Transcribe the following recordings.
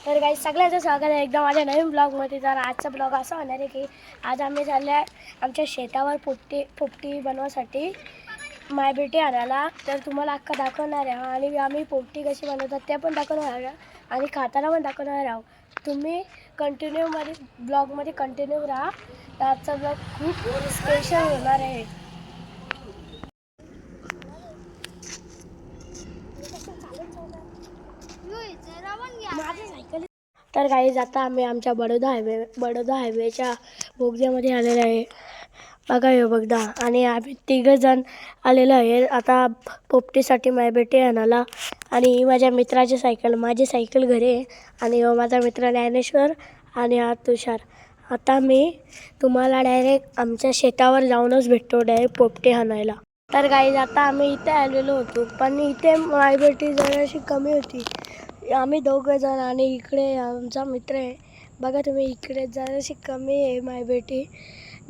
तर काही सगळ्यांचं स्वागत आहे एकदा माझ्या नवीन ब्लॉगमध्ये. तर आजचा ब्लॉग असा होणार आहे की आज आम्ही चालले आमच्या शेतावर पोपटी बनवासाठी मायबेटी आणायला. तर तुम्हाला अख्खा दाखवणार आहे आणि आम्ही पोपटी कशी बनवतात ते पण दाखवणार आहे आणि खाताना पण दाखवणार आहोत. तुम्ही ब्लॉगमध्ये कंटिन्यू राहा. तर आजचा ब्लॉग खूप स्पेशल होणार आहे. तर काही आता आम्ही आमच्या बडोदा हायवेच्या बोगद्यामध्ये आलेलो आहे. बघा हे बघदा आणि आम्ही तिघंजण आलेलो आहे आता पोपटीसाठी मायबेटी आणायला. आणि माझ्या मित्राची सायकल, माझी सायकल घरी आहे आणि माझा मित्र ज्ञानेश्वर आणि हा तुषार. आता मी तुम्हाला डायरेक्ट आमच्या शेतावर जाऊनच भेटतो डायरेक्ट पोपटी आणायला. तर काही आता आम्ही इथे आलेलो होतो पण इथे मायबेटी जराशी कमी होती. आम्ही दोघं जण आणि इकडे आमचा मित्र आहे. बघा तुम्ही इकडे जराशी कमी आहे मायबेटी.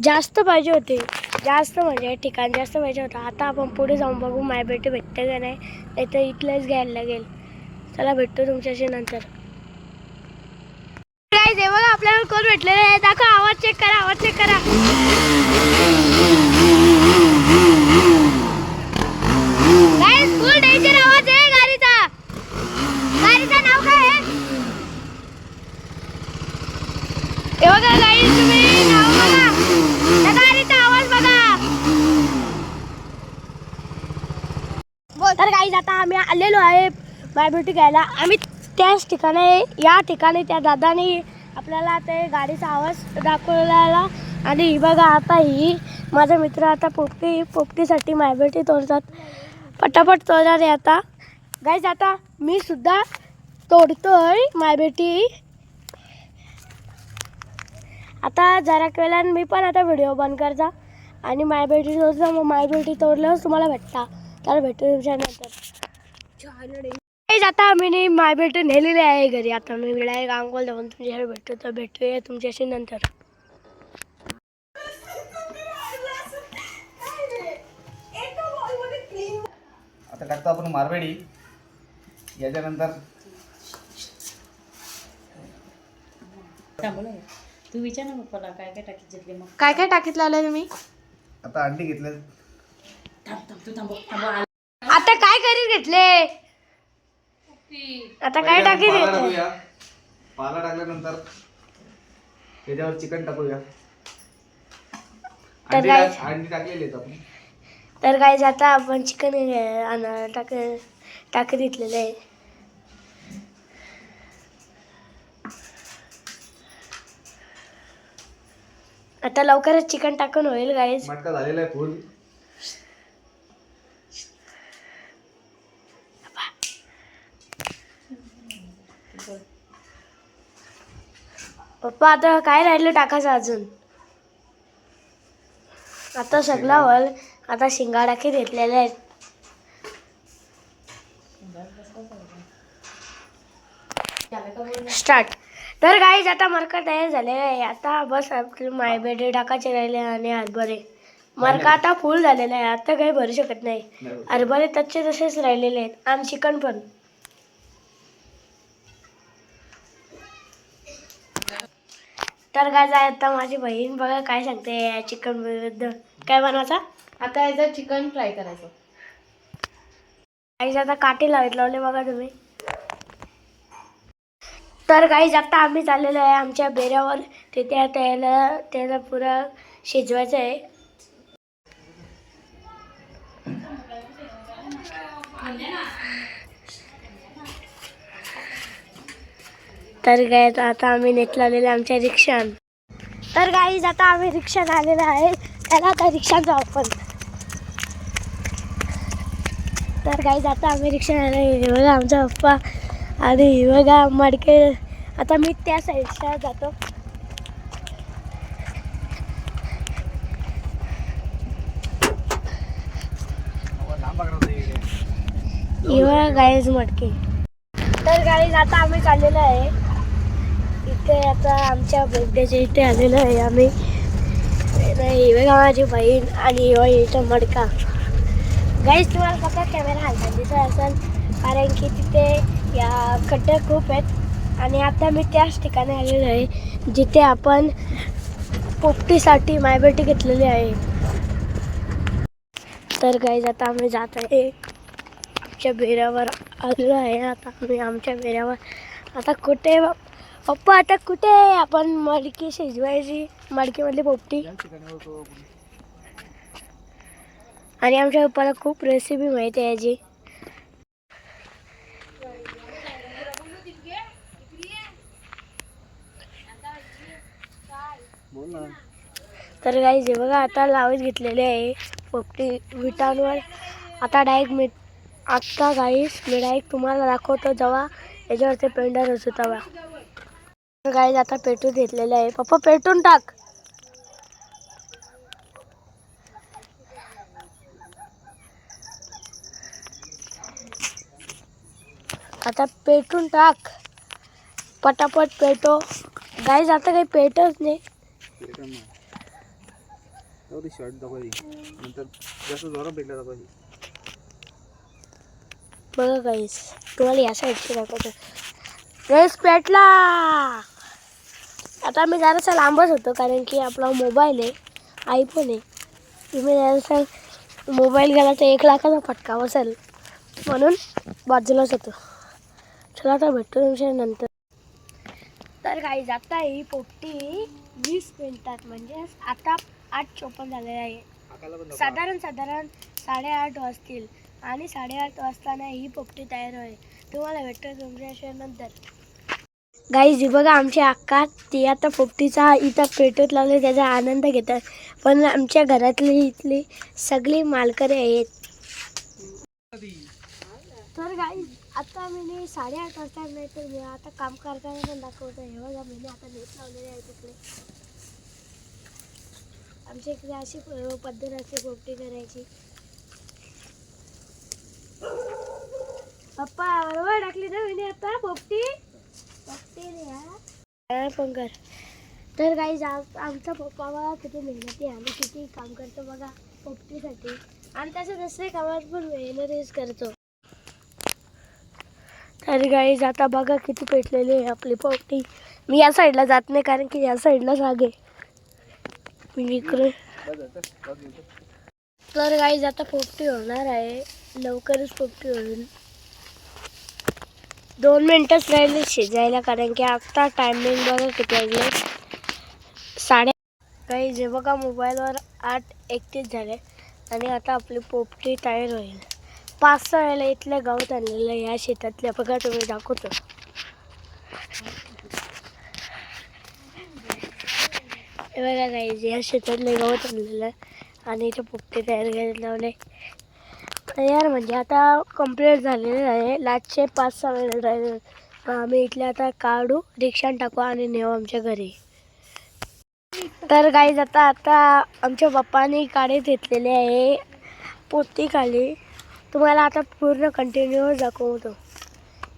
जास्त पाहिजे होते, जास्त म्हणजे ठिकाण जास्त पाहिजे होतं. आता आपण पुढे जाऊन बघू मायबेटी भेटते का नाही तर इथलेच घ्यायला लागेल. चला भेटतो तुमच्याशी नंतर. काय ते बघा आपल्याला कोण भेटलेलं आहे. दाखवा, आवाज चेक करा, आवाज चेक करा. फुल डेंजर आवाज आहे गाडीचा. गाडीचं नाव काय आहे हे बघा गाडी, तुम्ही नाव बघा, त्या गाडीचा आवाज बघा. तर गाईज आता आम्ही आलेलो आहे मायबेटी घ्यायला. आम्ही त्याच ठिकाणी, या ठिकाणी त्या दादाने आपल्याला ते गाडीचा आवाज दाखवलेला. आणि बघा आता ही माझा मित्र आता पोपटीसाठी मायबेटी तोडतात. पटापट तोडणार आहे आता गाईज. आता मी सुद्धा तोडतोय मायबेटी. आता जरा वेळानं मी पण आता व्हिडिओ बंद करता आणि मायबेटी तोडता. मग मायबेटी तोडल्यावर तुम्हाला भेटता. तर भेटू तुमच्या नंतर. आता मी मायबेटी नेलेली आहे घरी. आता मी डायरेक्ट अंघोळ जाऊन तुमच्याकडे भेटतो. तर भेटूया तुमच्याशी नंतर. आता टाकतो आपण मारवेडी. याच्यानंतर तू विचार ना पप्पाला काय काय टाकीत. मग काय काय टाकीत लावलंय तुम्ही? आता अंडी घेतले. आता काय करीत घेतले? आता काय टाकीत घेतले? पाला टाकल्यानंतर त्याच्यावर चिकन टाकूया. अंडी टाकलेली आहेत आपण. तर काय आता आपण चिकन टाकत घेतलेलं आहे. आता लवकरच चिकन टाकून होईल गाईज. मटका झालेला आहे फुल. पप्पा आता काय राहिलं टाकायचं अजून? आता सगळा हॉल आता शिंगाडाके घेतलेले आहेत. स्टार्ट. तर गाईज आता मरका तयार झालेला आहे. आता बस आपलं मायबेटी टाकायचे राहिले आणि हरभरे. मरका आता फुल झालेला आहे. आता काही भरू शकत नाही. हरभरे तसेच राहिलेले आहेत आणि चिकन पण. तर काय जाय आता माझी बहीण बघा काय सांगते या चिकन बद्दल. काय बनवायचा आता याचं चिकन फ्राय करायचं. गाईज आता काटे लावले बघा तुम्ही. तर गाईज आता आम्ही चाललेलो आहे आमच्या बेऱ्यावर. तिथे त्याला पुरा शिजवायचं आहे. तर गाईज आता आम्ही नेत लावलेलं आमच्या रिक्षान. तर गाईज आता आम्ही रिक्षात आलेलो आहे. त्याला आता रिक्षात जाऊ आपण. तर गाईज आता आम्ही रिक्षात आलो. बघा आमचा पप्पा आणि बघा मडके. आता मी त्या साईडला जातो. बघा गाईज मडके. तर गाईज आता आम्ही चाललेलो आहे इथे. आता आमच्या बोगद्याच्या इथे आलेलो आहे आम्ही. बघा माझी बहीण आणि इथं मडका. गाईज तुम्हाला फक्त कॅमेरा हालतात दिसत असेल कारण की तिथे या खड्डे खूप आहेत. आणि आता मी त्याच ठिकाणी आलेलो आहे जिथे आपण पोपटीसाठी मायबेटी घेतलेली आहे. तर गाईज आता आम्ही जात आहे आमच्या बेऱ्यावर आलेलो आहे. आता आम्ही आमच्या बेऱ्यावर आता कुठे पप्पा आता कुठे आपण मडकी शिजवायची मडकीमधली पोपटी. आणि आमच्या पप्पाला खूप रेसिपी माहिती आहे याची. तर गाईज हे बघा आता लावत घेतलेले आहे पोपटी विटांवर. आता आता गाईज मी डायरेक्ट तुम्हाला दाखवतो जेव्हा याच्यावरती पेंडर असतो तेव्हा. तर गाईज आता पेटून घेतलेले आहे. पप्पा पेटून टाक. आता पेटून टाक पटापट पेटो. गाईज आता काही पेटच नाही. शॉर्ट दाखवायची नंतर जास्त जोरात भेटला दाखवायची. बघा गाईज तुम्हाला या साईडची दाखवतो. रेस पेटला. आता मी जरासा लांबच होतो कारण की आपला मोबाईल आहे आयफोन आहे. तुम्ही जरासा मोबाईल गेला तर 1 लाखाचा फटका बसेल म्हणून बाजूलाच होतो. चला आता भेटतो तुमच्या नंतर. तर गाईज आता ही पोपटी 20 मिनिटात म्हणजे आता 8:54 झालेले आहे. साधारण 8:30 वाजतील आणि 8:30 वाजताना ही पोपटी तयार होईल. तुम्हाला भेटतो तुमच्या नंतर. गाईज बघा आमची अक्का ती आता पोपटीचा इथं पेटत लावले त्याचा आनंद घेतात. पण आमच्या घरातली इथली सगळी मालकरी आहेत. तर गाईज आता मी 8:30 वाजता नाही तर मी आता काम करताना पण दाखवतो. हे बघा मी आता नेट लावलेले आहे तिकडे. आमच्या इकडे अशी पद्धत असते पोपटी करायची. पप्पा बरोबर टाकली ना मी आता पोपटी पण कर. तर गाईज आमचा पप्पा बघा किती मेहनती आणि किती काम करतो बघा पोपटीसाठी. आणि त्याच्या दुसऱ्या कामात पण मेहनतच करतो. तर गाईज आता बघा किती पेटलेली आहे आपली पोपटी. मी या साईडला जात नाही कारण की या साईडला जाग आहे. मी इकडे. तर गाईज आता पोपटी होणार आहे. लवकरच पोपटी होईल. 2 मिनिटच राहिले शिजायला कारण की आता टायमिंग बघा किती वाजले 8:30. गाईज हे बघा मोबाईलवर 8:31 झाले आणि आता आपली पोपटी तयार होईल. 5-6 वेळेला इथल्या गावात आणलेलं या शेतातल्या बघा तुम्ही दाखवतो. हे बघा गाईज या शेतातल्या गावात आणलेलं आणि इथे पोपटी तयार करायला लावले. तयार म्हणजे आता कंप्लीट झालेलं आहे. लास्टचे 5-6 मिनिट राहिले. आम्ही इथले आता काढू रिक्षाने टाकू आणि नेऊ आमच्या घरी. तर गाईज आता आमच्या पप्पाने काढे घेतलेले आहे पोती खाली. तुम्हाला आता पूर्ण कंटिन्यूअस दाखवतो.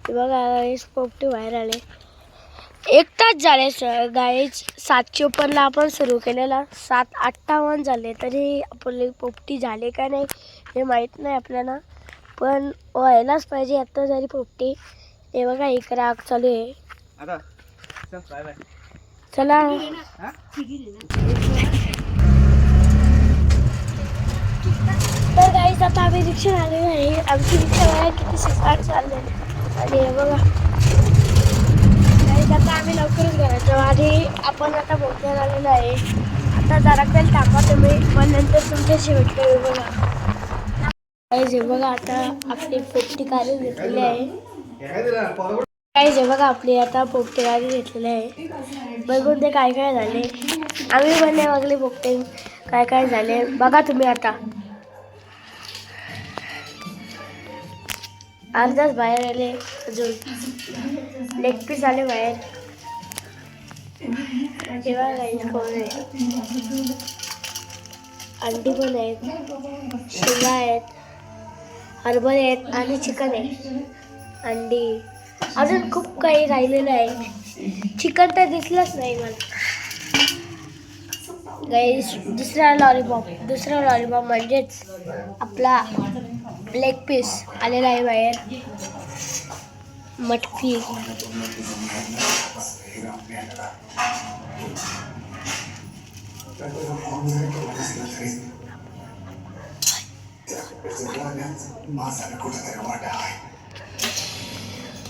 बघा गाईज पोपटी बाहेर आले. 1 तास झाले गाईज. 7:54ला आपण सुरू केलेला 7:58 झाले तरी आपली पोपटी झाली का नाही हे माहीत नाही आपल्याला. पण व्हायलाच पाहिजे आता जरी पोपटी. हे बघा इकडे आग चालू आहे. चला तर गाईज आता आम्ही रिक्षा आलेलो आहे. आमची रिक्षा बघा किती सुसाट चालले. आणि हे बघा गाईज आता आम्ही लवकरच घरात आणि आपण आता पोहोचायला आलेलो आहे. आता जरा वेळ थांबा तुम्ही पण नंतर तुमच्याशी भेटतो. बघा गाईज हे बघा आता आपली पोपटी काढून घेतलेली आहे. गाईज हे बघा आपली आता पोपटी काढून घेतलेली आहे. बघून ते काय काय झाले. आम्ही पण नाही बघले पोपटी काय काय झाले बघा तुम्ही. आता अर्धाच बाहेर आले. अजून लेग पीस आले बाहेर. तेव्हा गाईज कोण आहे. अंडी पण आहेत, शिंगा आहेत, हरभरे आहेत आणि चिकन आहे. अंडी अजून खूप काही राहिलेलं आहे. चिकन तर दिसलंच नाही मला. गाईज दुसरा लॉलीपॉप म्हणजेच आपला लेग पीस आलेला आहे बाहेर. मटकी.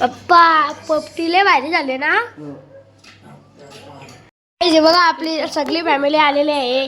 पप्पा पोपटीले भारी झाले ना. हे बघा आपली सगळी फॅमिली आलेली आहे.